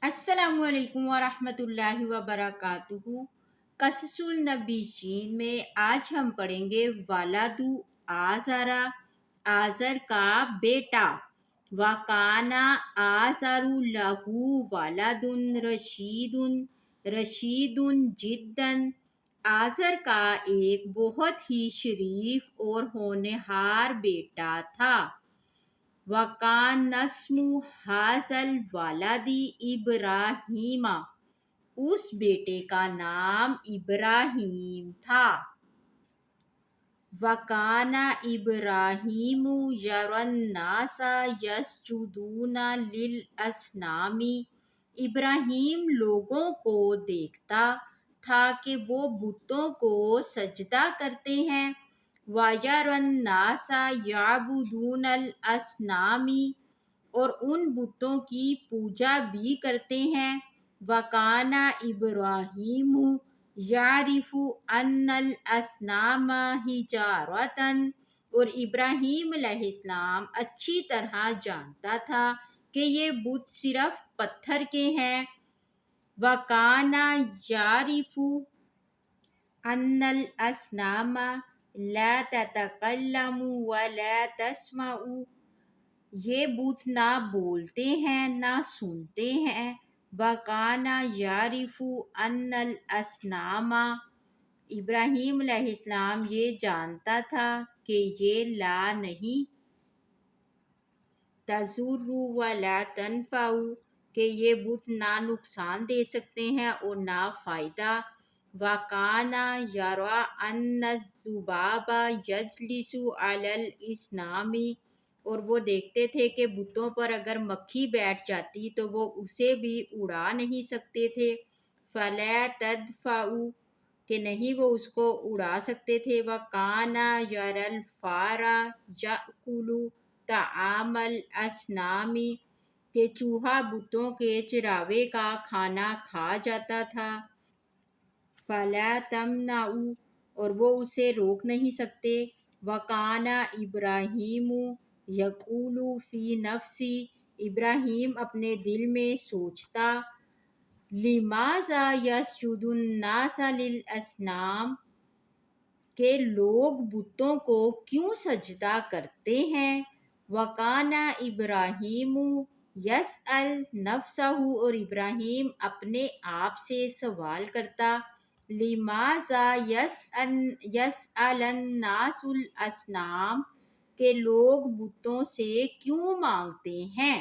السلام علیکم ورحمۃ اللہ وبرکاتہ۔ قصص النبیین میں آج ہم پڑھیں گے ولدو آزرا، آزر کا بیٹا، وکانا آزر لہو ولد رشید، رشید جدًا، آزر کا ایک بہت ہی شریف اور ہونہار بیٹا تھا۔ وَكَانَ اسْمُ هَٰذَا الْوَلَدِ ابراہیم، اس بیٹے کا نام ابراہیم تھا۔ وَكَانَ إِبْرَاهِيمُ يَرَى النَّاسَ يَسْجُدُونَ لِلْأَصْنَامِ، ابراہیم لوگوں کو دیکھتا تھا کہ وہ بتوں کو سجدہ کرتے ہیں۔ وَيَرَى النَّاسَ يَعْبُدُونَ الْأَصْنَامِ، اور ان بتوں کی پوجا بھی کرتے ہیں۔ وَكَانَ إِبْرَاهِيمُ يَعْرِفُ أَنَّ الْأَصْنَامَ حِجَارَةٌ، اور ابراہیم علیہ السلام اچھی طرح جانتا تھا کہ یہ بت صرف پتھر کے ہیں۔ وَكَانَ يَعْرِفُ أَنَّ الْأَصْنَامَ لَا تَتَكَلَّمُ وَلَا تَسْمَعُ، یہ بت نہ بولتے ہیں نہ سنتے ہیں۔ وَكَانَ يَعْرِفُ أَنَّ الْأَصْنَامَ، ابراہیم علیہ السلام یہ جانتا تھا کہ یہ لا نہیں تَضُرُّ وَلَا تَنفَعُ، کہ یہ بت نہ نقصان دے سکتے ہیں اور نہ فائدہ۔ وَكَانَ يَرَىٰ أَنَّ الذُّبَابَ يَجْلِسُ عَلَى الْأَصْنَامِ، اور وہ دیکھتے تھے کہ بتوں پر اگر مکھی بیٹھ جاتی تو وہ اسے بھی اڑا نہیں سکتے تھے۔ فَلَا تَدْفَعُ، کہ نہیں وہ اس کو اڑا سکتے تھے۔ وَكَانَ يَرَى الْفَارَ يَأْكُلُ طَعَامَ الْأَصْنَامِ، کہ چوہا بتوں کے چراوے کا کھانا کھا جاتا تھا۔ فَلَا تَمْنَعُوا، اور وہ اسے روک نہیں سکتے۔ وَكَانَ إِبْرَاهِيمُ يَقُولُ فِي نَفْسِهِ، ابراہیم اپنے دل میں سوچتا، لِمَاذَا يَسْجُدُ النَّاسَ لِلْأَصْنَامِ، کہ لوگ بتوں کو کیوں سجدہ کرتے ہیں۔ وَكَانَ إِبْرَاهِيمُ يَسْأَلُ نَفْسَهُ، اور ابراہیم اپنے آپ سے سوال کرتا، لِمَاذَا يَسْأَلُ النَّاسُ الْأَصْنَامَ، کہ لوگ بتوں سے کیوں مانگتے ہیں۔